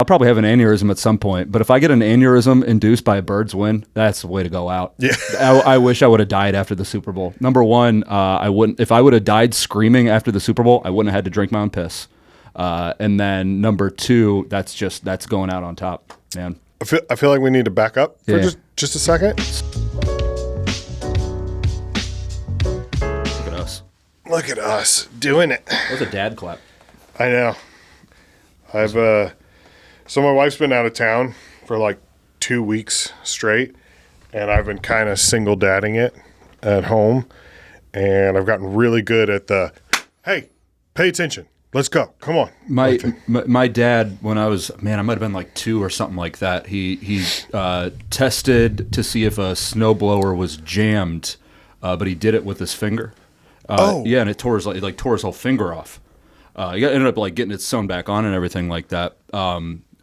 probably have an aneurysm at some point, but if I get an aneurysm induced by a Birds win, that's the way to go out. Yeah. I wish I would have died after the Super Bowl. Number one, if I would have died screaming after the Super Bowl, I wouldn't have had to drink my own piss. And then number two, that's going out on top, man. I feel like we need to back up for just a second. Look at us. Look at us doing it. That was a dad clap. I know. So my wife's been out of town for like 2 weeks straight, and I've been kind of single dadding it at home, and I've gotten really good at hey, pay attention. Let's go. Come on. My dad, when I might have been like 2 or something like that. He tested to see if a snowblower was jammed, but he did it with his finger. Yeah, and it tore his whole finger off. He ended up like getting it sewn back on and everything like that.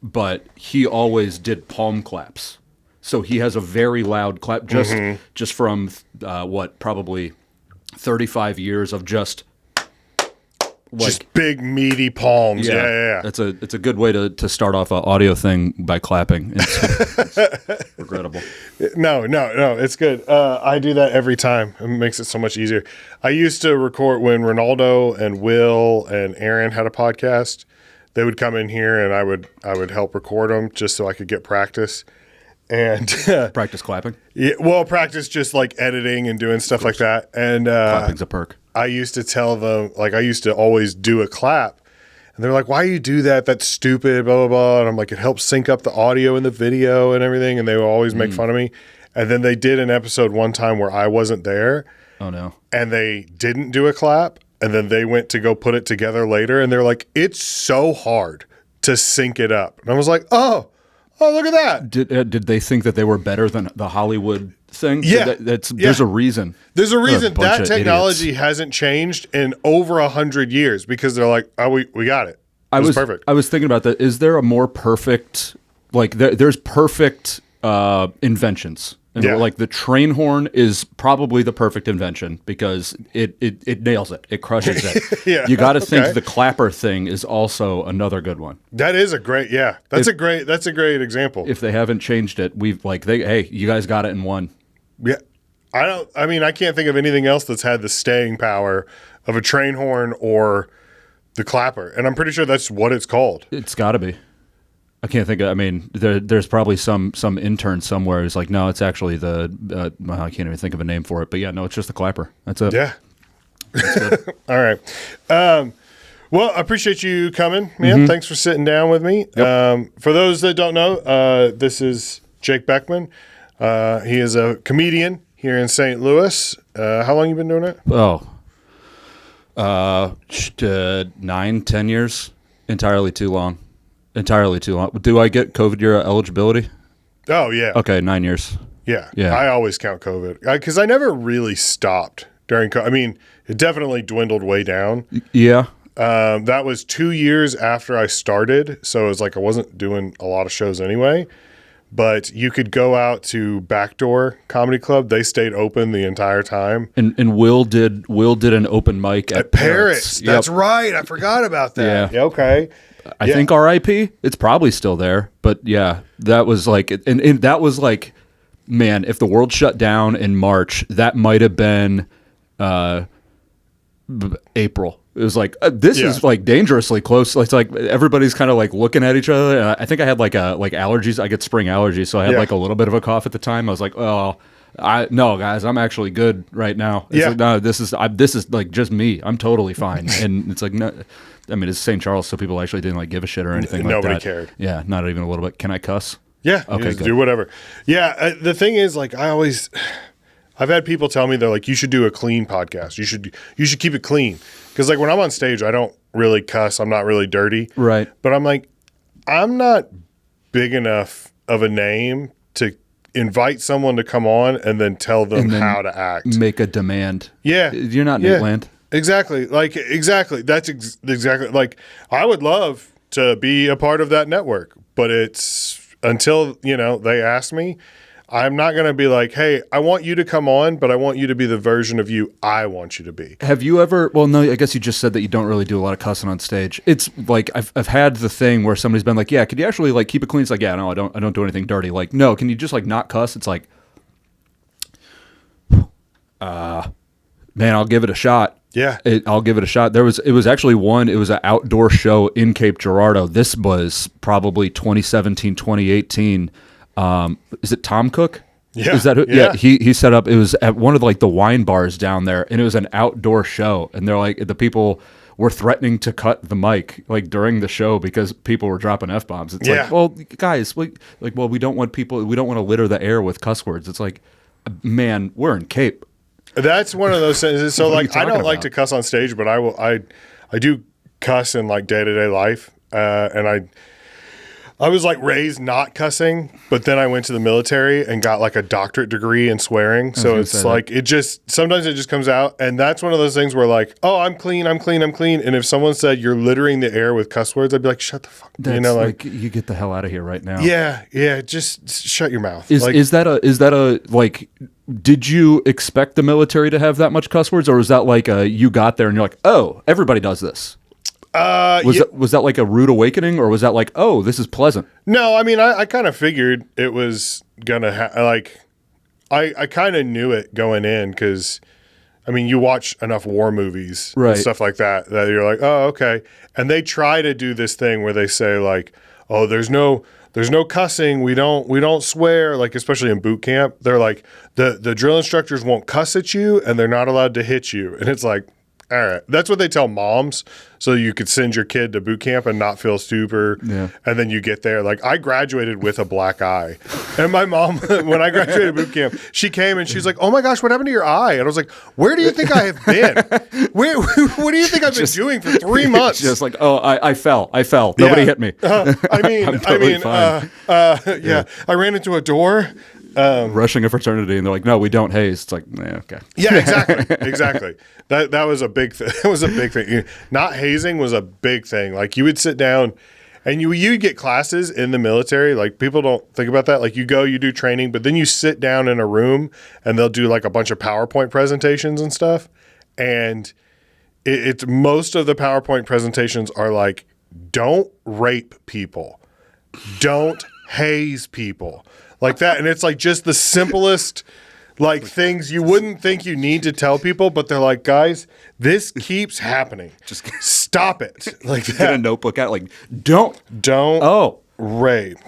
But he always did palm claps, so he has a very loud clap just from probably 35 years of just big meaty palms. Yeah. It's a good way to start off an audio thing by clapping. It's regrettable. No, it's good. I do that every time. It makes it so much easier. I used to record when Ronaldo and Will and Aaron had a podcast. They would come in here and I would help record them just so I could get practice. And practice clapping. Yeah, well, practice just like editing and doing stuff like that. And clapping's a perk. I used to tell them, like, I used to always do a clap. And they're like, why do you do that? That's stupid, blah, blah, blah. And I'm like, it helps sync up the audio and the video and everything. And they would always make fun of me. And then they did an episode one time where I wasn't there. Oh, no. And they didn't do a clap. And then they went to go put it together later. And they're like, it's so hard to sync it up. And I was like, oh, look at that. Did they think that they were better than the Hollywood thing? Yeah. There's a reason. There's a reason that technology idiots. hasn't changed in over 100 years because they're like, oh, we got it. It was perfect. I was thinking about that. Is there a more perfect, there's perfect inventions. And like the train horn is probably the perfect invention because it nails it. It crushes it. Yeah. You got to think the clapper thing is also another good one. That is a great, That's a great example. If they haven't changed it, hey, you guys got it in one. Yeah. I can't think of anything else that's had the staying power of a train horn or the clapper. And I'm pretty sure that's what it's called. It's got to be. I can't think of, there's probably some intern somewhere who's like, no, it's actually I can't even think of a name for it. But yeah, no, it's just the clapper. That's it. Yeah. That's good. All right. Well, I appreciate you coming, man. Thanks for sitting down with me. Yep. For those that don't know, this is Jake Beckman. He is a comedian here in St. Louis. How long you been doing it? 9-10 years. Entirely too long. Do I get COVID year eligibility? Oh, yeah. Okay, 9 years. Yeah. I always count COVID because I never really stopped during COVID. It definitely dwindled way down. Yeah. That was 2 years after I started, so it was like I wasn't doing a lot of shows anyway. But you could go out to Backdoor Comedy Club. They stayed open the entire time. And Will did an open mic at Parrots. That's right. I forgot about that. Yeah. Okay. I think RIP. It's probably still there, but yeah, that was like, and that was like, man, if the world shut down in March, that might have been April. It was like this is like dangerously close. It's like everybody's kind of like looking at each other. And I think I had like allergies. I get spring allergies, so I had like a little bit of a cough at the time. I was like, no, guys, I'm actually good right now. It's like, no, this is like just me. I'm totally fine. And it's like, no. It's St. Charles, so people actually didn't like give a shit or anything like that. Nobody cared. Yeah, not even a little bit. Can I cuss? Yeah. Okay, do whatever. Yeah. The thing is, like, I've had people tell me, they're like, you should do a clean podcast. You should keep it clean. Because like when I'm on stage, I don't really cuss. I'm not really dirty. Right. But I'm like, I'm not big enough of a name to invite someone to come on and then tell them how to act. Make a demand. Yeah. You're not Nate Land. Exactly. Exactly. That's exactly like I would love to be a part of that network, but it's until, they ask me, I'm not going to be like, hey, I want you to come on, but I want you to be the version of you I want you to be. Have you ever, well, no, I guess you just said that you don't really do a lot of cussing on stage. It's like, I've had the thing where somebody's been like, yeah, could you actually like keep it clean? It's like, yeah, no, I don't do anything dirty. Like, no, can you just like not cuss? It's like, man, I'll give it a shot. Yeah. I'll give it a shot. It was actually it was an outdoor show in Cape Girardeau. This was probably 2017, 2018. Is it Tom Cook? Yeah. Is that who? Yeah. He set up, it was at one of like the wine bars down there, and it was an outdoor show. And they're like, the people were threatening to cut the mic like during the show because people were dropping F-bombs. It's like, well, guys, we don't want to litter the air with cuss words. It's like, man, we're in Cape. That's one of those things. So like, I don't like to cuss on stage, but I do cuss in like day-to-day life. And I was like raised not cussing, but then I went to the military and got like a doctorate degree in swearing. So it's like, sometimes it just comes out. And that's one of those things where like, oh, I'm clean. And if someone said you're littering the air with cuss words, I'd be like, shut the fuck. That's like you get the hell out of here right now. Yeah. Just shut your mouth. Is that a like, did you expect the military to have that much cuss words, or was that like you got there and you're like, oh, everybody does this? Was that like a rude awakening, or was that like, oh, this is pleasant? No, I mean, I kind of figured it was gonna I kind of knew it going in because, I mean, you watch enough war movies and stuff like that you're like, oh, okay. And they try to do this thing where they say like, oh, there's no cussing. We don't swear. Like, especially in boot camp, they're like, the drill instructors won't cuss at you and they're not allowed to hit you. And it's like, all right, that's what they tell moms, so you could send your kid to boot camp and not feel stupid. Yeah. And then you get there. Like, I graduated with a black eye, and my mom, when I graduated boot camp, she came and she's like, "Oh my gosh, what happened to your eye?" And I was like, "Where do you think I have been? What do you think I've been doing for 3 months?" Just like, oh, I fell. Nobody hit me. I ran into a door. Rushing a fraternity, and they're like, no, we don't haze. It's like, okay. Yeah, exactly. That was a big thing. That was a big thing. Not hazing was a big thing. Like, you would sit down and you'd get classes in the military. Like, people don't think about that. Like, you do training, but then you sit down in a room and they'll do like a bunch of PowerPoint presentations and stuff. And it's most of the PowerPoint presentations are like, don't rape people. Don't haze people. Like that. And it's like just the simplest like things you wouldn't think you need to tell people, but they're like, guys, this keeps happening. Just stop it. Like that. Get a notebook out. Like, don't rape.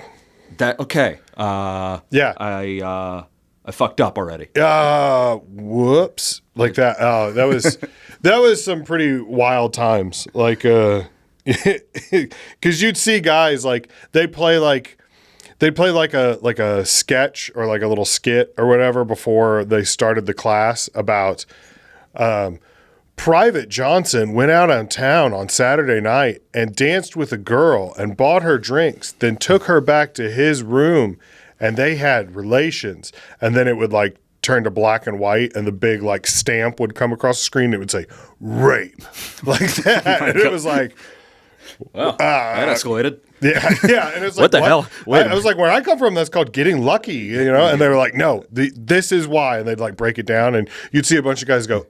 That okay. Yeah. I fucked up already. Whoops. Like that. Oh, that was some pretty wild times. Like because you'd see guys like they'd play like a sketch or like a little skit or whatever before they started the class about Private Johnson went out on town on Saturday night and danced with a girl and bought her drinks, then took her back to his room and they had relations. And then it would like turn to black and white and the big like stamp would come across the screen. It would say rape like that. And it was like, wow, that escalated. Yeah, and it's like, what the hell? I was like, where I come from, that's called getting lucky, you know? And they were like, no, this is why. And they'd like break it down, and you'd see a bunch of guys go,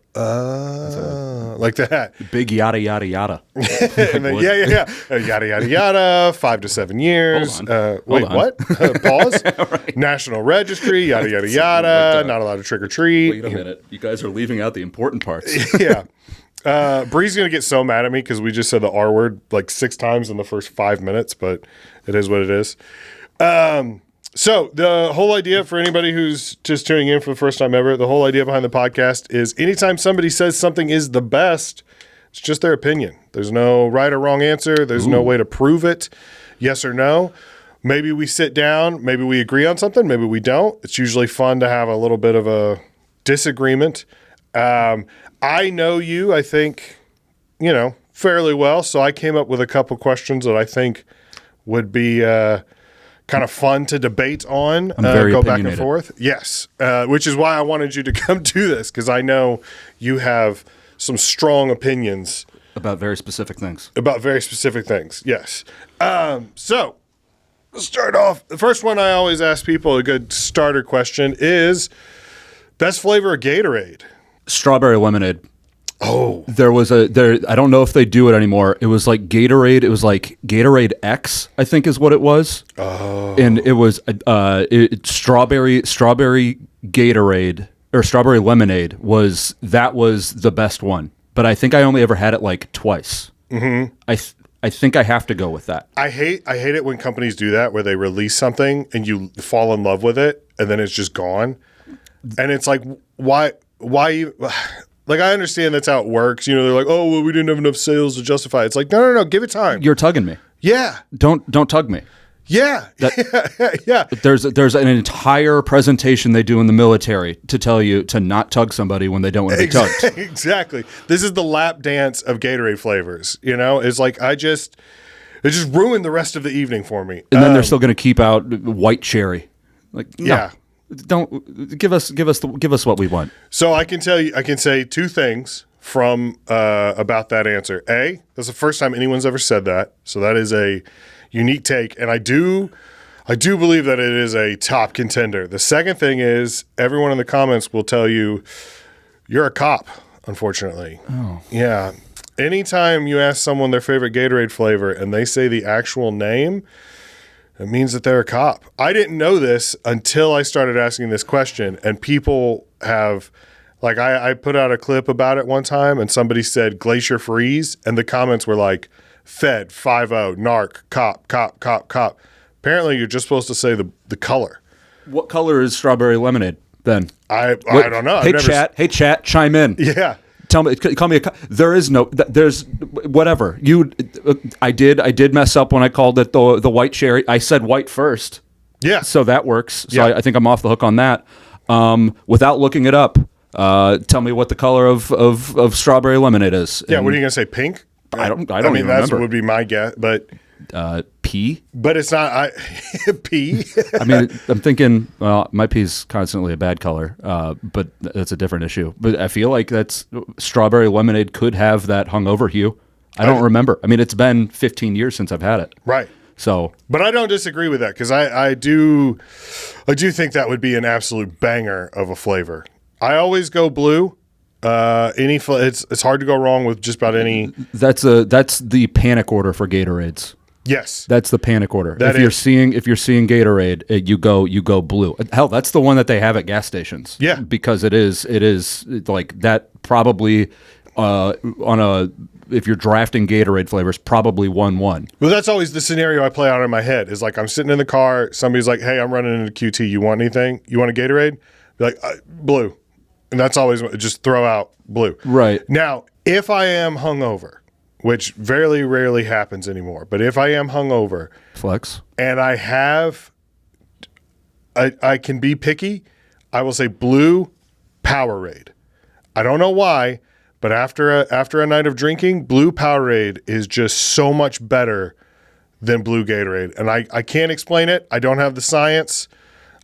like that. Big yada, yada, yada. And then, yada, yada, yada, 5 to 7 years. Hold on. Wait, what? Pause. Right. National Registry, yada, yada, yada. Not allowed to trick or treat. Wait a minute. You guys are leaving out the important parts. Yeah. Bree's gonna get so mad at me because we just said the R word like 6 times in the first 5 minutes, but it is what it is. So the whole idea for anybody who's just tuning in for the first time ever, the whole idea behind the podcast is anytime somebody says something is the best, it's just their opinion. There's no right or wrong answer. There's no way to prove it, yes or no. Maybe we sit down, maybe we agree on something, maybe we don't. It's usually fun to have a little bit of a disagreement. I know you, I think, fairly well. So I came up with a couple questions that I think would be kind of fun to debate on, I'm very go back and opinionated. forth. Yes, which is why I wanted you to come do this, because I know you have some strong opinions. About very specific things. Yes. So start off. The first one I always ask people, a good starter question is best flavor of Gatorade. Strawberry lemonade. Oh, There was I don't know if they do it anymore. It was like Gatorade. It was like Gatorade X, I think is what it was. Oh. And it was strawberry Gatorade or strawberry lemonade was the best one. But I think I only ever had it like twice. Mm-hmm. I think I have to go with that. I hate it when companies do that where they release something and you fall in love with it and then it's just gone. And it's like, why you, like, I understand that's how it works. You know, they're like, oh, well, we didn't have enough sales to justify it. It's like, no, give it time. You're tugging me. Yeah. Don't tug me. Yeah. Yeah. There's an entire presentation they do in the military to tell you to not tug somebody when they don't want to be tugged. Exactly. This is the lap dance of Gatorade flavors. You know, it's like it just ruined the rest of the evening for me. And then they're still going to keep out white cherry. Like, no, yeah. Don't give us what we want. So I can say two things from about that answer. A, that's the first time anyone's ever said that. So that is a unique take, and I do believe that it is a top contender. The second thing is everyone in the comments will tell you you're a cop, unfortunately. Oh. Yeah. Anytime you ask someone their favorite Gatorade flavor and they say the actual name, it means that they're a cop. I didn't know this until I started asking this question, and people have, like, I put out a clip about it one time, and somebody said Glacier Freeze, and the comments were like, Fed, 5-0, narc, cop. Apparently, you're just supposed to say the color. What color is strawberry lemonade then? I don't know. Hey, chat, chime in. Yeah. Tell me, call me a. There is no. There's whatever you. I did mess up when I called it the white cherry. I said white first. Yeah. So that works. So yeah. I think I'm off the hook on that. Without looking it up, tell me what the color of strawberry lemonade is. Yeah. What are you gonna say? Pink? I don't mean, even that remember. would be my guess, but pea. But it's not. Pea. I mean, I'm thinking. Well, my pea's constantly a bad color, but that's a different issue. But I feel like that's strawberry lemonade could have that hungover hue. I don't remember. I mean, it's been 15 years since I've had it. Right. So, but I don't disagree with that because I do think that would be an absolute banger of a flavor. I always go blue. It's hard to go wrong with just about any. That's the panic order for Gatorades. Yes, that's the panic order. If you're seeing Gatorade, you go blue. Hell, that's the one that they have at gas stations. Yeah, because it is like that. Probably if you're drafting Gatorade flavors, probably 1-1. Well, that's always the scenario I play out in my head. Is like I'm sitting in the car, somebody's like, "Hey, I'm running into QT. You want anything? You want a Gatorade?" Be like, blue. And that's always just throw out blue. Right. Now, if I am hungover, which very rarely happens anymore, but if I am hungover, flex, and I can be picky, I will say blue Powerade. I don't know why, but after a night of drinking, blue Powerade is just so much better than blue Gatorade. And I can't explain it. I don't have the science.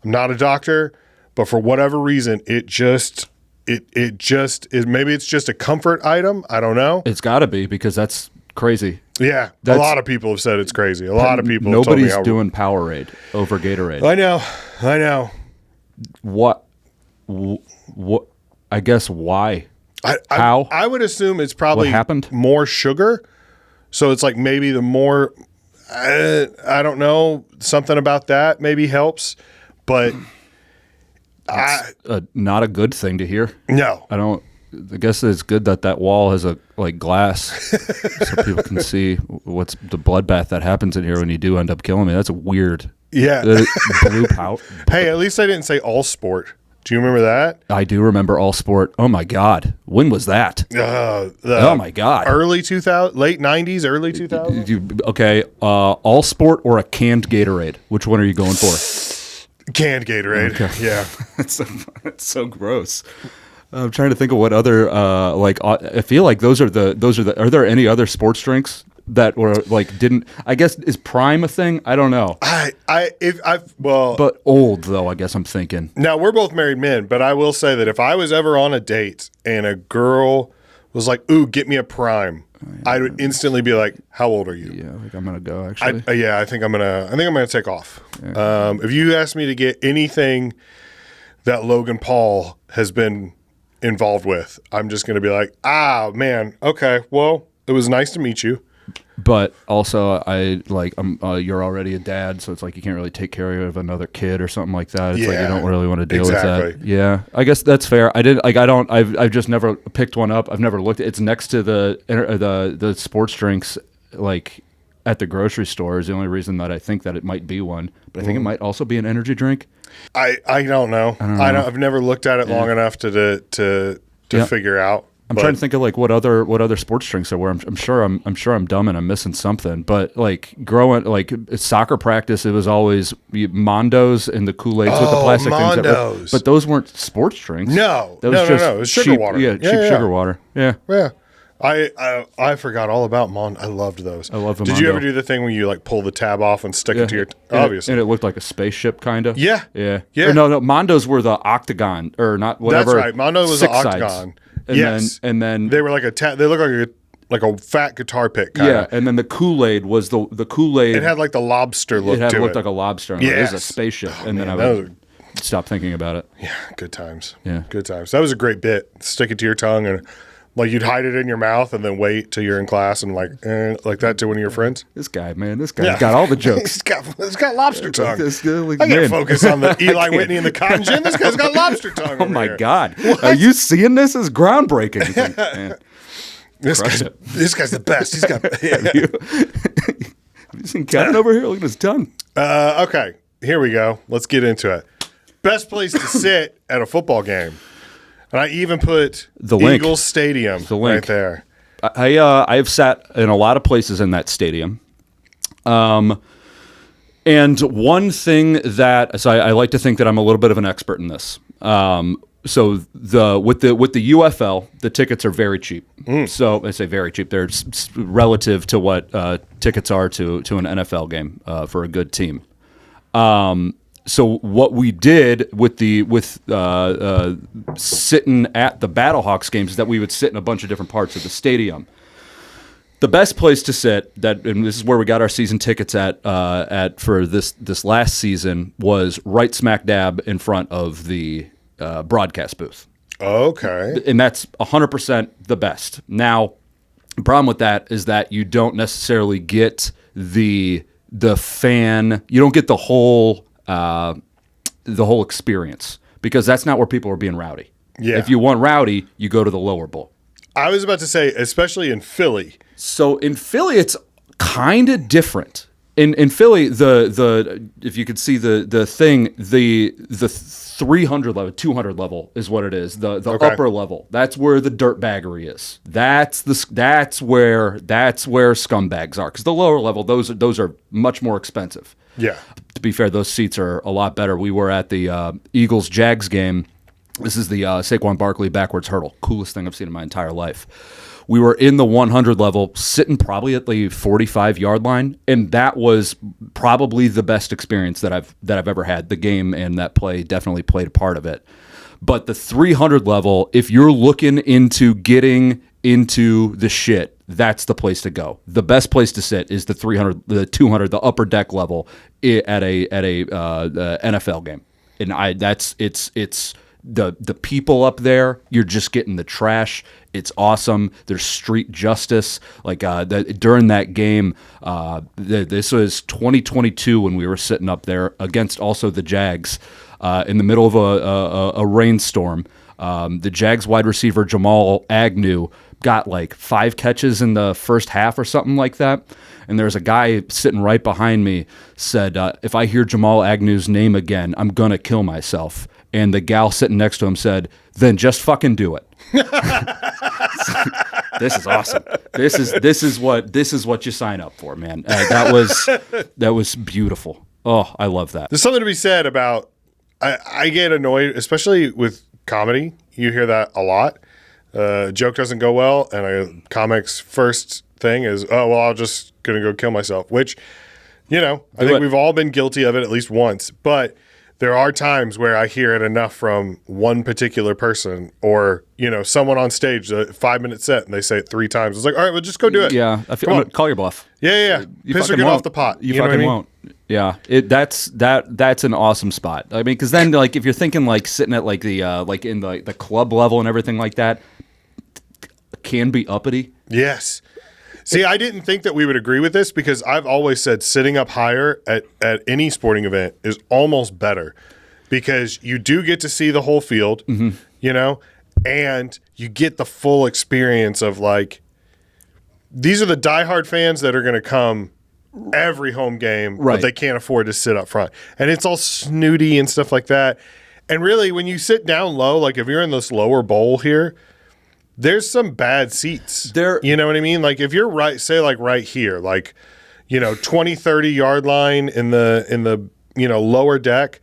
I'm not a doctor, but for whatever reason, it just is. Maybe it's just a comfort item. I don't know. It's got to be because that's crazy. Yeah, a lot of people have said it's crazy. A lot of people. Nobody's doing Powerade over Gatorade. I know. What? I guess why? How? I would assume it's probably what happened? More sugar. So it's like maybe the more. I don't know. Something about that maybe helps, but. That's not a good thing to hear. No. I guess it's good that wall has a glass so people can see what's the bloodbath that happens in here when you do end up killing me. That's weird. Yeah. Blue pout. Hey, at least I didn't say all sport. Do you remember that? I do remember all sport. Oh my God. When was that? Oh my God. Early 2000, late 90s, early 2000s. Okay. All sport or a canned Gatorade? Which one are you going for? Canned Gatorade. Okay. Yeah. That's so gross. I'm trying to think of what other I feel like those are the are there any other sports drinks that were didn't, I guess, is Prime a thing? I don't know. But old though, I guess I'm thinking. Now we're both married men, but I will say that if I was ever on a date and a girl was like, ooh, get me a Prime, I would instantly be like, how old are you? Yeah, like I'm gonna go actually. I think I'm gonna take off. If you ask me to get anything that Logan Paul has been involved with, I'm just gonna be like, man, okay, well, it was nice to meet you. But also, you're already a dad, so it's like you can't really take care of another kid or something like that. It's like you don't really want to deal with that. Yeah, I guess that's fair. I've just never picked one up. I've never looked. It's next to the sports drinks, like at the grocery store. Is the only reason that I think that it might be one. But I think it might also be an energy drink. I don't know. I've never looked at it long enough to figure out. I'm trying to think of like what other sports drinks there were. I'm sure I'm dumb and I'm missing something. But like growing like soccer practice, it was always Mondos and the Kool-Aids with the plastic things. But those weren't sports drinks. No, that was just no. It was sugar water. Yeah, cheap sugar water. Yeah. Yeah. I forgot all about Mondo. I loved those. I love them. Did you ever do the thing where you like pull the tab off and stick it to your obviously? And it looked like a spaceship kind of. Yeah. Or no, Mondos were the octagon or not whatever. That's right. Mondo was the octagon. And then they were like they look like a fat guitar pick kind of. And then the Kool-Aid was the Kool-Aid. It had like the lobster look to it. It looked like a lobster. It was a spaceship. Then I would stop thinking about it. Yeah, good times. Yeah. Good times. That was a great bit. Stick it to your tongue and like you'd hide it in your mouth and then wait till you're in class and like that to one of your friends. This guy's got all the jokes. He's got lobster tongue. I can't focus on the Eli Whitney and the cotton gin. This guy's got lobster tongue. Oh my God. What? Are you seeing this? Is groundbreaking. This guy's the best. He's got. Have you seen Kevin over here? Look at his tongue. Okay, here we go. Let's get into it. Best place to sit at a football game. And I even put the Eagles Stadium right there. I've sat in a lot of places in that stadium. And one thing so I like to think that I'm a little bit of an expert in this. So with the UFL, the tickets are very cheap. So I say very cheap. They're relative to what tickets are to an NFL game for a good team. So what we did with sitting at the Battlehawks games is that we would sit in a bunch of different parts of the stadium. The best place to sit, and this is where we got our season tickets at for this last season, was right smack dab in front of the broadcast booth. Okay. And that's 100% the best. Now, the problem with that is that you don't necessarily get the fan. You don't get the whole experience because that's not where people are being rowdy. Yeah. If you want rowdy, you go to the lower bowl. I was about to say, especially in Philly. So in Philly, it's kind of different. In Philly, the if you could see the thing, the 300 level, 200 level is what it is. The upper level, that's where the dirtbaggery is. That's where scumbags are. Because the lower level, those are much more expensive. Yeah. To be fair, those seats are a lot better. We were at the Eagles-Jags game. This is the Saquon Barkley backwards hurdle. Coolest thing I've seen in my entire life. We were in the 100 level, sitting probably at the 45-yard line, and that was probably the best experience that I've ever had. The game and that play definitely played a part of it. But the 300 level, if you're looking into getting into the shit, that's the place to go. The best place to sit is the 300, the 200, the upper deck level at a NFL game, and it's the people up there. You're just getting the trash. It's awesome. There's street justice. Like during that game, this was 2022 when we were sitting up there against also the Jags in the middle of a rainstorm. The Jags wide receiver Jamal Agnew got like 5 catches in the first half or something like that. And there's a guy sitting right behind me said, if I hear Jamal Agnew's name again, I'm going to kill myself. And the gal sitting next to him said, then just fucking do it. This is awesome. This is what you sign up for, man. That was beautiful. Oh, I love that. There's something to be said about, I get annoyed, especially with comedy. You hear that a lot. Joke doesn't go well, and a comic's first thing is, oh, well, I'm just going to go kill myself, which, I think we've all been guilty of it at least once. But there are times where I hear it enough from one particular person or, someone on stage, a 5-minute set, and they say it 3 times. It's like, all right, well, just go do it. Yeah. Call your bluff. Yeah. Piss or get off the pot. You know fucking what I mean? won't. Yeah. That's an awesome spot. I mean, because then, like, if you're thinking, like, sitting at, like, the, like, in the club level and everything like that, can be uppity. Yes. See, I didn't think that we would agree with this because I've always said sitting up higher at any sporting event is almost better because you do get to see the whole field, and you get the full experience of, like, these are the diehard fans that are going to come every home game, right, but they can't afford to sit up front. And it's all snooty and stuff like that. And really, when you sit down low, like if you're in this lower bowl here, there's some bad seats. You know what I mean? Like if you're right here, like, 20, 30 yard line in the lower deck.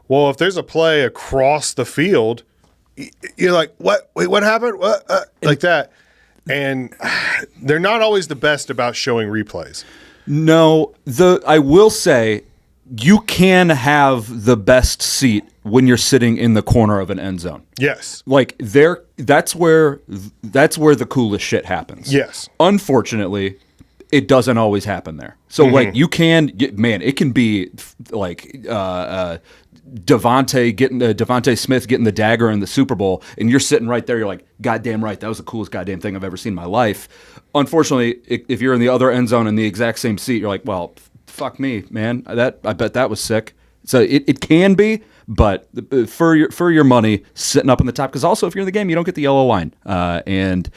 Well, if there's a play across the field, you're like, what? Wait, what happened? What? Like that. And they're not always the best about showing replays. No, I will say you can have the best seat when you're sitting in the corner of an end zone. Yes. Like that's where the coolest shit happens. Yes. Unfortunately, it doesn't always happen there. So like it can be like Devontae Smith getting the dagger in the Super Bowl, and you're sitting right there. You're like, goddamn right, that was the coolest goddamn thing I've ever seen in my life. Unfortunately, if you're in the other end zone in the exact same seat, you're like, well, fuck me, man. I bet that was sick. So it can be, but for your money, sitting up in the top, because also if you're in the game, you don't get the yellow line, and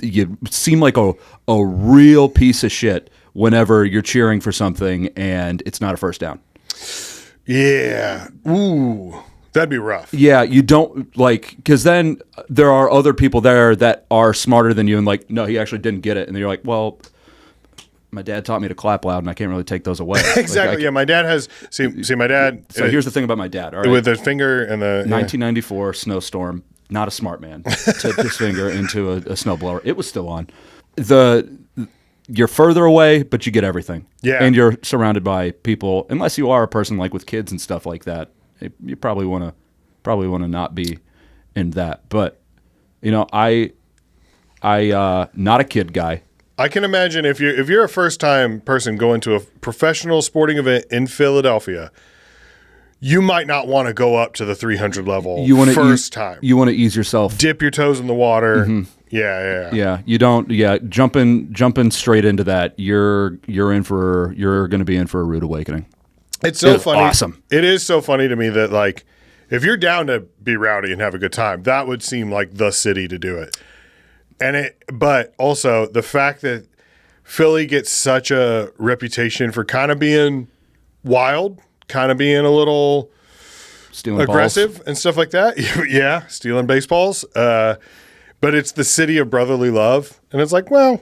you seem like a real piece of shit whenever you're cheering for something and it's not a first down. Yeah. Ooh, that'd be rough. Yeah, you don't because then there are other people there that are smarter than you and like, no, he actually didn't get it, and you're like, well, my dad taught me to clap loud, and I can't really take those away. Exactly. My dad has. See, my dad. So here's the thing about my dad. All right, with the finger and the 1994 snowstorm. Not a smart man. Tipped his finger into a snowblower. It was still on. You're further away, but you get everything. Yeah. And you're surrounded by people. Unless you are a person like with kids and stuff like that, you probably want to not be in that. But I not a kid guy. I can imagine if you're a first time person going to a professional sporting event in Philadelphia, you might not want to go up to the 300 level first time. You want to ease yourself. Dip your toes in the water. Mm-hmm. Yeah. You don't. Yeah, jumping straight into that. You're going to be in for a rude awakening. It's so funny. Awesome. It is so funny to me that like if you're down to be rowdy and have a good time, that would seem like the city to do it. But also the fact that Philly gets such a reputation for kind of being wild, kind of being a little stealing aggressive balls and stuff like that. Yeah, stealing baseballs. But it's the city of brotherly love, and it's like, well,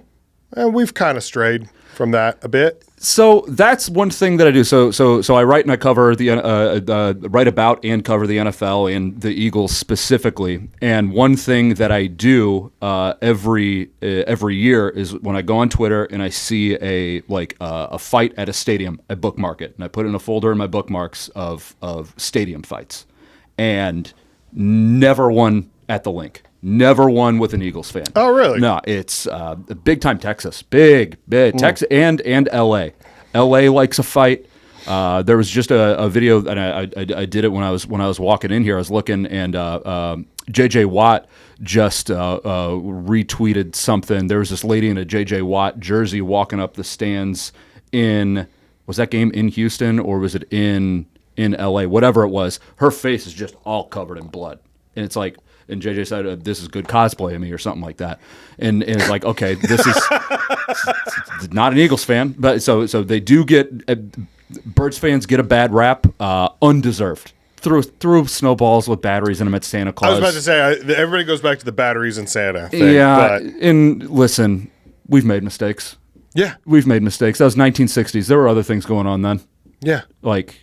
we've kind of strayed from that a bit. So that's one thing that I do. So I write and I cover write about and cover the NFL and the Eagles specifically. And one thing that I do every year is when I go on Twitter and I see a fight at a stadium, I bookmark it and I put it in a folder in my bookmarks of stadium fights, and never one at the link. Never one with an Eagles fan. Oh, really? No, it's big time Texas. Big Texas and L.A. L.A. likes a fight. There was just a video, and I did it when I was walking in here. I was looking, and J.J. Watt just retweeted something. There was this lady in a J.J. Watt jersey walking up the stands was that game in Houston or was it in L.A.? Whatever it was, her face is just all covered in blood, and it's like. And JJ said, "This is good cosplay of me," or something like that. And it's like, okay, this is not an Eagles fan, but so they do get Birds fans get a bad rap, undeserved. Threw snowballs with batteries in them at Santa Claus. I was about to say everybody goes back to the batteries in Santa thing. Yeah, and listen, we've made mistakes. Yeah, we've made mistakes. That was 1960s. There were other things going on then. Yeah, like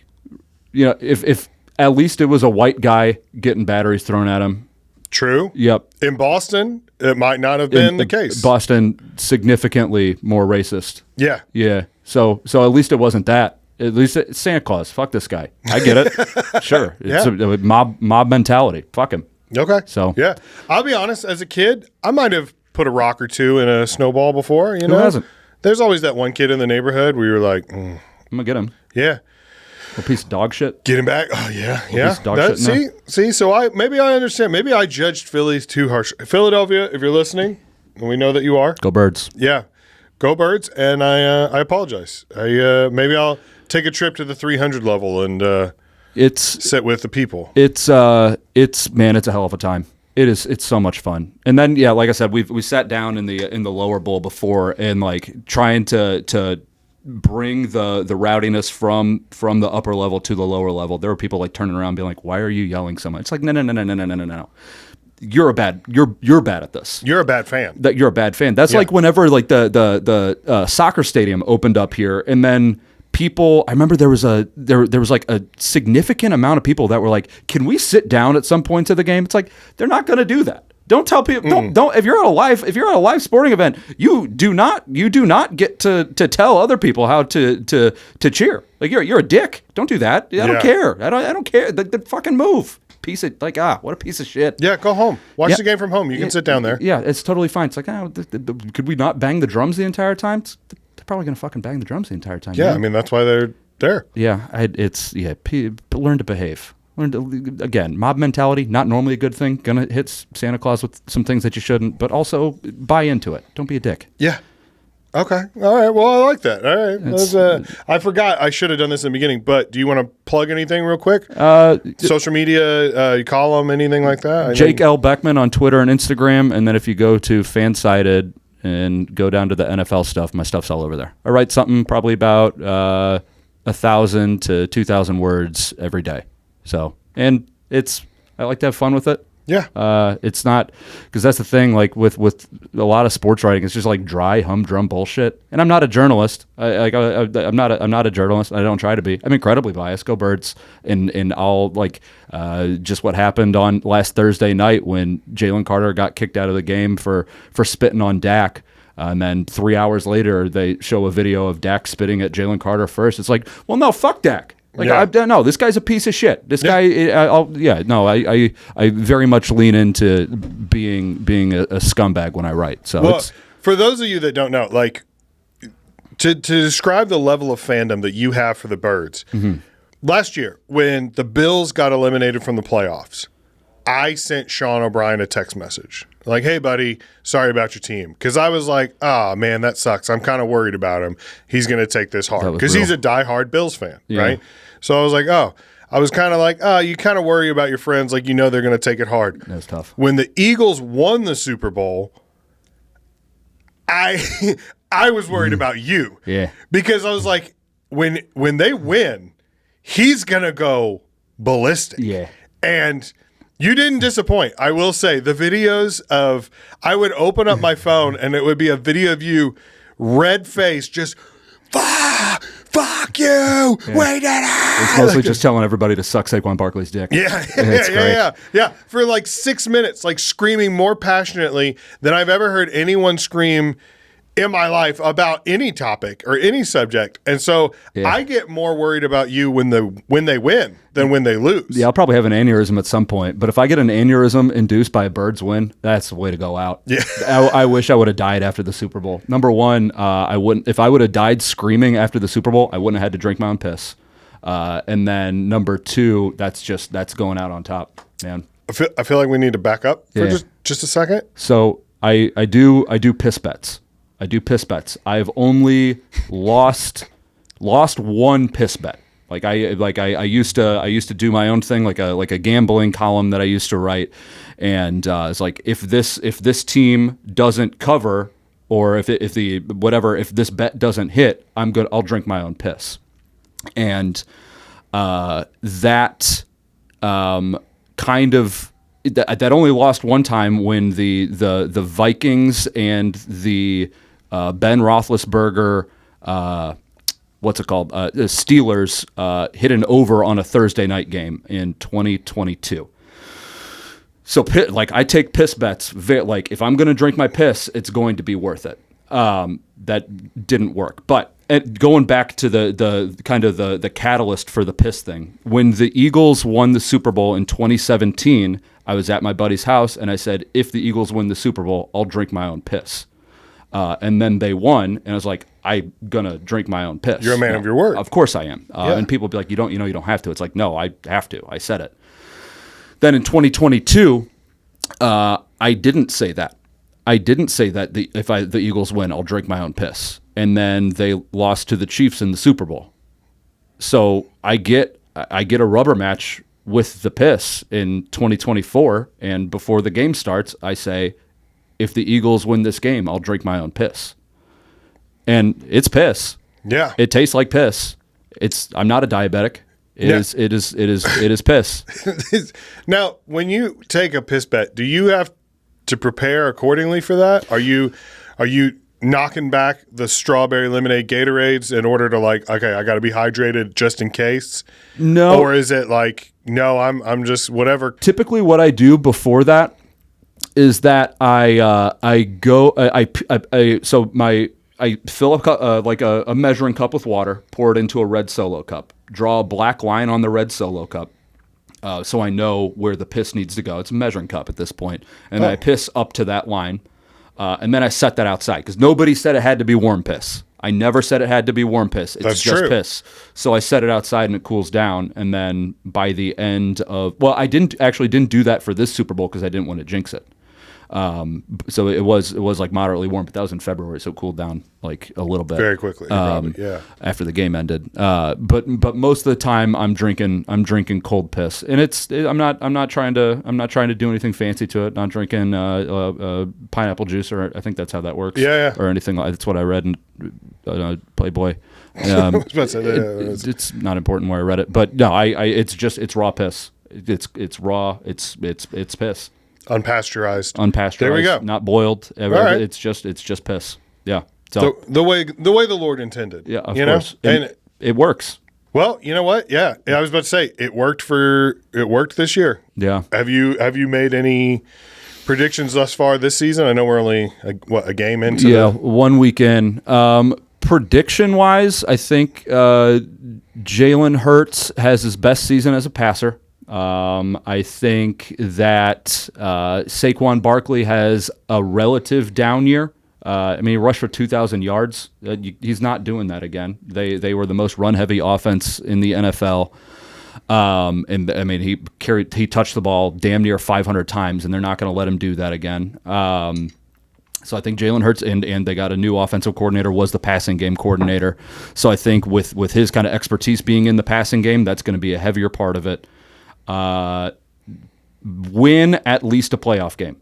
if at least it was a white guy getting batteries thrown at him. True. Yep. In Boston, it might not have been the case. Boston, significantly more racist. Yeah. Yeah. So at least it wasn't that. At least it's Santa Claus. Fuck this guy. I get it. Sure. It's Yeah. a mob mentality. Fuck him. Okay. So yeah, I'll be honest. As a kid, I might have put a rock or two in a snowball before. You know, hasn't? There's always that one kid in the neighborhood where you're like, I'm gonna get him. yeah, A piece of dog shit. get him back. Oh yeah, yeah. piece of dog shit in See. So maybe I understand. Maybe I judged Phillies too harsh. Philadelphia, if you're listening, and we know that you are. Go Birds. Yeah, go Birds. And I apologize. Maybe I'll take a trip to the 300 level and It's sit with the people. it's man, it's a hell of a time. It's so much fun. And then yeah, like I said, we sat down in the lower bowl before and like trying to bring the rowdiness from the upper level to the lower level. There were people like turning around being like, "Why are you yelling so much?" It's like, no. You're bad at this. You're a bad fan. That you're a bad fan. That's like whenever like the soccer stadium opened up here, and then people. I remember there was like a significant amount of people that were like, "Can we sit down at some point to the game?" It's like they're not going to do that. Don't tell people. Don't. If you're at a live sporting event, you do not get to tell other people how to cheer. Like you're a dick. Don't do that. I don't care. I don't care. The fucking move. Piece of what a piece of shit. Yeah, go home. Watch the game from home. You can sit down there. Yeah, it's totally fine. It's like, could we not bang the drums the entire time? They're probably gonna fucking bang the drums the entire time. Yeah, man. I mean that's why they're there. Yeah, learn to behave. Again, mob mentality, not normally a good thing. Gonna hit Santa Claus with some things that you shouldn't, but also buy into it. Don't be a dick. Yeah. Okay. All right. Well, I like that. All right. I forgot. I should have done this in the beginning, but do you want to plug anything real quick? Social media, you column, anything like that? Jake L. Beckman on Twitter and Instagram, and then if you go to Fansided and go down to the NFL stuff, my stuff's all over there. I write something probably about 1,000 to 2,000 words every day. So, and I like to have fun with it. Yeah. It's not, because that's the thing, like with a lot of sports writing, it's just like dry, humdrum bullshit. And I'm not a journalist. I'm not a journalist. I don't try to be. I'm incredibly biased. Go Birds. And I'll like just what happened on last Thursday night when Jalen Carter got kicked out of the game for spitting on Dak. And then 3 hours later, they show a video of Dak spitting at Jalen Carter first. It's like, well, no, fuck Dak. Like no, this guy's a piece of shit. This guy, I very much lean into being a scumbag when I write. So well, for those of you that don't know, like to describe the level of fandom that you have for the Birds, last year when the Bills got eliminated from the playoffs, I sent Sean O'Brien a text message like, "Hey, buddy, sorry about your team," because I was like, "Oh man, that sucks. I'm kind of worried about him. He's going to take this hard because he's a diehard Bills fan, right?" So I was like, "Oh." I was kind of like, you kind of worry about your friends, like they're going to take it hard. That's tough. When the Eagles won the Super Bowl, I was worried about you, because I was like, when they win, he's going to go ballistic, and you didn't disappoint. I will say the videos of I would open up my phone and it would be a video of you, red face, just. Fuck you! Wait it out! It's mostly just telling everybody to suck Saquon Barkley's dick. Yeah. For like 6 minutes, like screaming more passionately than I've ever heard anyone scream in my life about any topic or any subject. And so I get more worried about you when they win than when they lose. Yeah, I'll probably have an aneurysm at some point. But if I get an aneurysm induced by a Birds win, that's the way to go out. Yeah. I wish I would have died after the Super Bowl. Number one, I wouldn't. If I would have died screaming after the Super Bowl, I wouldn't have had to drink my own piss. And then number two, that's going out on top, man. I feel like we need to back up for just a second. So I do piss bets. I do piss bets. I've only lost one piss bet. I used to do my own thing, like a gambling column that I used to write, and it's like if this team doesn't cover, or if this bet doesn't hit, I'll drink my own piss, and that kind of. That only lost one time when the Vikings and the Ben Roethlisberger, what's it called? The Steelers hit an over on a Thursday night game in 2022. So I take piss bets. Like if I'm going to drink my piss, it's going to be worth it. That didn't work, but and going back to the kind of the catalyst for the piss thing, when the Eagles won the Super Bowl in 2017, I was at my buddy's house and I said, if the Eagles win the Super Bowl, I'll drink my own piss. And then they won, and I was like, I'm gonna drink my own piss. You're a man of your word. Of course I am. And people would be like, you don't have to. It's like, no, I have to. I said it. Then in 2022, I didn't say that. I didn't say that if the Eagles win, I'll drink my own piss. And then they lost to the Chiefs in the Super Bowl. So I get a rubber match with the piss in 2024, and before the game starts, I say, if the Eagles win this game, I'll drink my own piss. And it's piss. Yeah. It tastes like piss. I'm not a diabetic. It is piss. Now, when you take a piss bet, do you have to prepare accordingly for that? Are you knocking back the strawberry lemonade Gatorades in order to like, okay, I got to be hydrated just in case? No. Or is it like, no, I'm just whatever? Typically what I do before that is that I fill a measuring cup with water, pour it into a red Solo cup, draw a black line on the red Solo cup, so I know where the piss needs to go. It's a measuring cup at this point, and I piss up to that line, and then I set that outside because nobody said it had to be warm piss. I never said it had to be warm piss. It's just piss. So I set it outside and it cools down, and then by the end of I didn't do that for this Super Bowl because I didn't want to jinx it. So it was like moderately warm, but that was in February, so it cooled down like a little bit very quickly. After the game ended. But most of the time I'm drinking cold piss, and I'm not trying to do anything fancy to it. Not drinking pineapple juice, or I think that's how that works. Yeah. Or anything like that's what I read in Playboy. It's not important where I read it, but no, it's raw piss. It's raw. It's piss. Unpasteurized. There we go. Not boiled. Right. It's just piss. Yeah. So the way the Lord intended. Yeah, of course. And it works. Well, you know what? Yeah. I was about to say it worked this year. Yeah. Have you made any predictions thus far this season? I know we're only a game into. One weekend. Prediction wise, I think Jalen Hurts has his best season as a passer. I think that Saquon Barkley has a relative down year. He rushed for 2,000 yards. He's not doing that again. They were the most run-heavy offense in the NFL. He touched the ball damn near 500 times, and they're not going to let him do that again. So I think Jalen Hurts, and they got a new offensive coordinator, was the passing game coordinator. So I think with his kind of expertise being in the passing game, that's going to be a heavier part of it. Win at least a playoff game.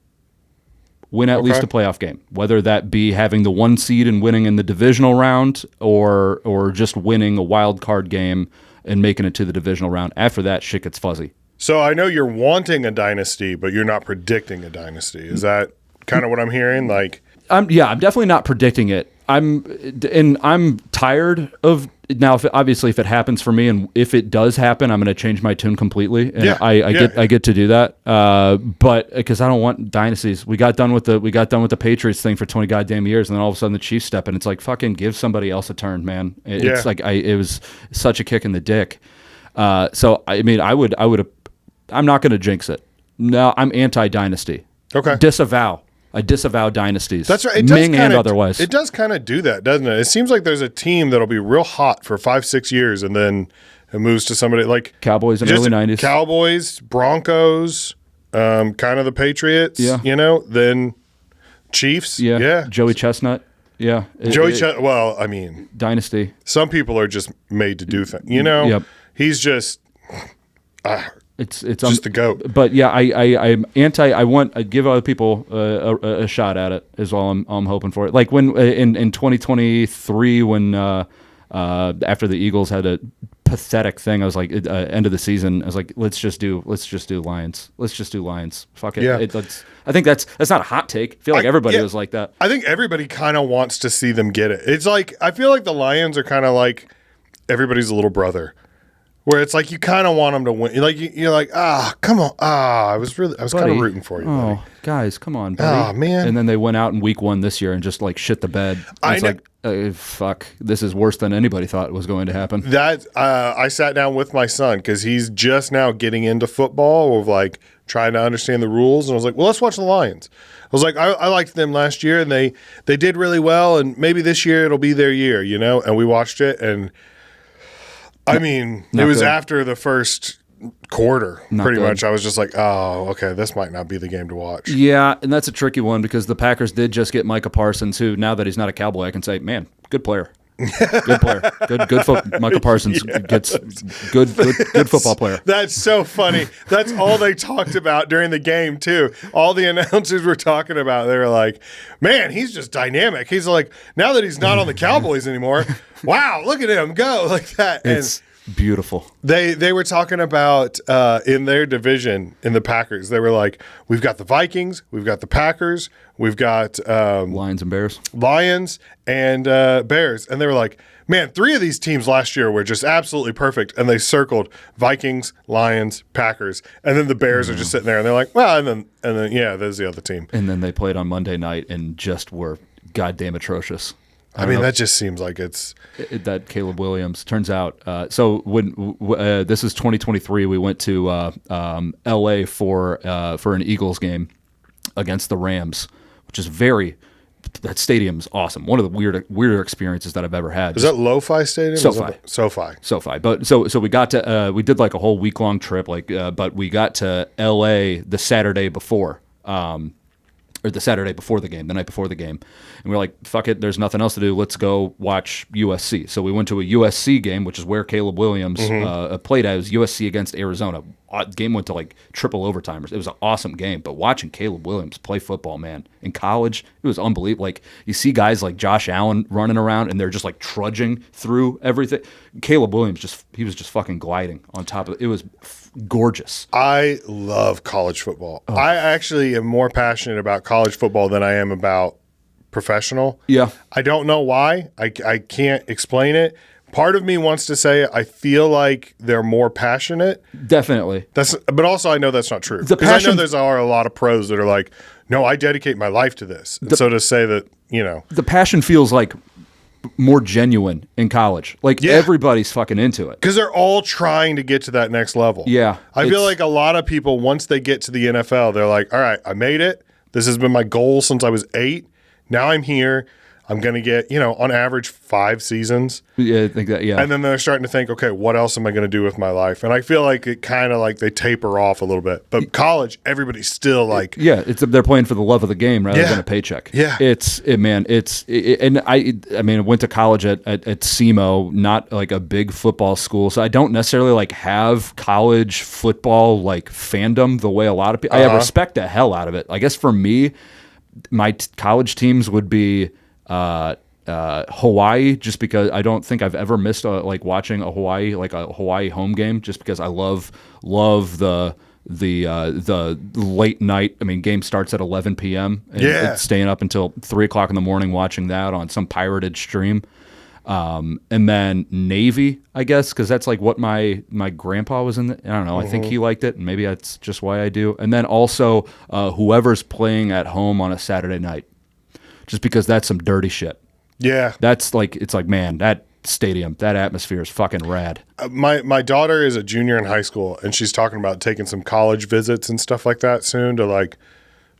Least a playoff game, whether that be having the 1 seed and winning in the divisional round, or just winning a wild card game and making it to the divisional round. After that, shit gets fuzzy. So I know you're wanting a dynasty, but you're not predicting a dynasty. Is that kind of what I'm hearing? Like, I'm definitely not predicting it. I'm tired of now. If it happens for me, and if it does happen, I'm going to change my tune completely. And I get to do that. But because I don't want dynasties, we got done with the Patriots thing for 20 goddamn years, and then all of a sudden the Chiefs step in. It's like, fucking give somebody else a turn, man. It's like it was such a kick in the dick. So I would I'm not going to jinx it. No, I'm anti-dynasty. Okay. I disavow dynasties. That's right. And otherwise. It does kind of do that, doesn't it? It seems like there's a team that'll be real hot for 5-6 years, and then it moves to somebody like Cowboys in the early 90s. Cowboys, Broncos, kind of the Patriots. Yeah. Then Chiefs. Yeah. Joey Chestnut. Yeah. Dynasty. Some people are just made to do things. Yep. He's just. It's just the GOAT. But yeah, I'm anti. I give other people a shot at it is all I'm hoping for. Like when in 2023 when after the Eagles had a pathetic thing, I was like end of the season. I was like, let's just do Lions. Let's just do Lions. Fuck it. Yeah. I think that's not a hot take. I feel like everybody was like that. I think everybody kind of wants to see them get it. It's like I feel like the Lions are kind of like everybody's little brother. Where it's like you kind of want them to win. You're like, come on. I was kind of rooting for you, buddy. Guys, come on, buddy. Man. And then they went out in week 1 this year and just like shit the bed. It's like, fuck, this is worse than anybody thought was going to happen. That I sat down with my son because he's just now getting into football, of like trying to understand the rules, and I was like, well, let's watch the Lions. I was like, I liked them last year, and they did really well, and maybe this year it'll be their year, you know. And we watched it, and I mean, it was after the first quarter, pretty much. I was just like, oh, okay, this might not be the game to watch. Yeah, and that's a tricky one because the Packers did just get Micah Parsons, who, now that he's not a Cowboy, I can say, man, good player. Good player. Good Micah Parsons gets good football player. That's so funny. That's all they talked about during the game, too. All the announcers were talking about, they were like, man, he's just dynamic. He's like, now that he's not on the Cowboys anymore, wow, look at him go, like that. It's beautiful. They were talking about in their division, in the Packers, they were like, we've got the Vikings, we've got the Packers, we've got Lions and Bears. Lions and Bears. And they were like, man, 3 of these teams last year were just absolutely perfect. And they circled Vikings, Lions, Packers. And then the Bears are just sitting there and they're like, well, and then yeah, there's the other team. And then they played on Monday night and just were goddamn atrocious. I mean, that just seems like it's that Caleb Williams. Turns out, so when this is 2023, we went to L.A. for an Eagles game against the Rams, which is that stadium's awesome. One of the weirder experiences that I've ever had. Is that Lo-Fi Stadium? SoFi. But so we got to we did like a whole week-long trip, but we got to L.A. the Saturday before. Or the Saturday before the game, the night before the game. And we're like, fuck it, there's nothing else to do. Let's go watch USC. So we went to a USC game, which is where Caleb Williams played at. It was USC against Arizona. The game went to like triple overtimers. It was an awesome game. But watching Caleb Williams play football, man, in college, it was unbelievable. Like, you see guys like Josh Allen running around, and they're just like trudging through everything. Caleb Williams, he was just fucking gliding on top of it. It was gorgeous. I love college football. Oh. I actually am more passionate about college football than I am about professional. Yeah. I don't know why. I can't explain it. Part of me wants to say I feel like they're more passionate. Definitely. But also I know that's not true. Because I know there's a lot of pros that are like, no, I dedicate my life to this. So to say that, you know. The passion feels like more genuine in college. Like, everybody's fucking into it. Because they're all trying to get to that next level. Yeah. I feel like a lot of people, once they get to the NFL, they're like, all right, I made it. This has been my goal since I was 8. Now I'm here. I'm going to get, on average 5 seasons. Yeah, I think that, yeah. And then they're starting to think, okay, what else am I going to do with my life? And I feel like it kind of like they taper off a little bit. But college, everybody's still like... Yeah, they're playing for the love of the game rather than a paycheck. Yeah. And I went to college at SEMO, not like a big football school. So I don't necessarily like have college football like fandom the way a lot of people... I respect the hell out of it. I guess for me, my college teams would be... Hawaii, just because I don't think I've ever missed watching a Hawaii home game, just because I love the late night. I mean, game starts at 11 p.m. and staying up until 3 o'clock in the morning watching that on some pirated stream. And then Navy, I guess, because that's like what my grandpa was in. I don't know. I think he liked it, and maybe that's just why I do. And then also whoever's playing at home on a Saturday night. Just because that's some dirty shit. Yeah. That's like, it's like, man, that stadium, that atmosphere is fucking rad. My daughter is a junior in high school, and she's talking about taking some college visits and stuff like that soon to like,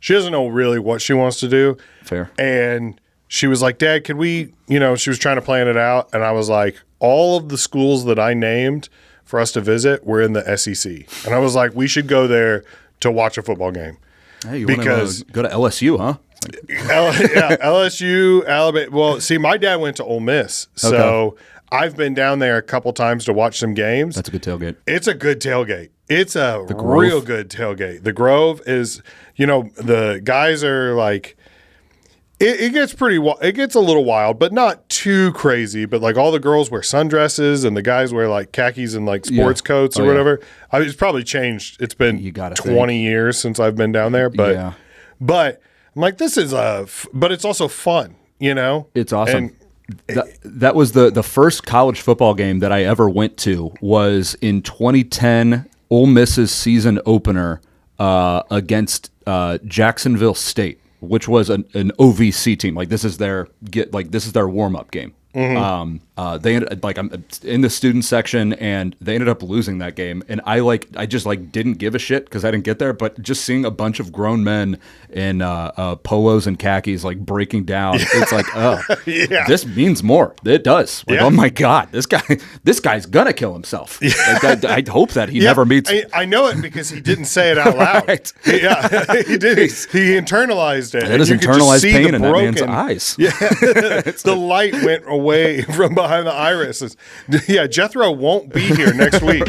she doesn't know really what she wants to do. Fair. And she was like, Dad, could we, she was trying to plan it out. And I was like, all of the schools that I named for us to visit were in the SEC. And I was like, we should go there to watch a football game. Hey, you want to go to LSU, huh? LSU, Alabama. Well, see, my dad went to Ole Miss, so I've been down there a couple times to watch some games. That's a good tailgate. It's a good tailgate. It's a real good tailgate. The Grove is, the guys are like, it gets it gets a little wild, but not too crazy. But like all the girls wear sundresses and the guys wear like khakis and like sports coats or whatever. It's probably changed. It's been 20 years since I've been down there, but I'm like, this is but it's also fun, It's awesome. That was the first college football game that I ever went to was in 2010, Ole Miss's season opener against Jacksonville State. which was an OVC team. Like this is their warm up game. They ended, like I'm in the student section, and they ended up losing that game. And I just didn't give a shit because I didn't get there. But just seeing a bunch of grown men in polos and khakis like breaking down, it's like, oh, this means more. It does. Like, oh my god, this guy's gonna kill himself. Like, I hope that he never meets. I know it because he didn't say it out loud. Right. Yeah, he did. He internalized it. That is internalized pain in that man's eyes. Yeah, the light went away from behind the irises. Yeah, Jethro won't be here next week.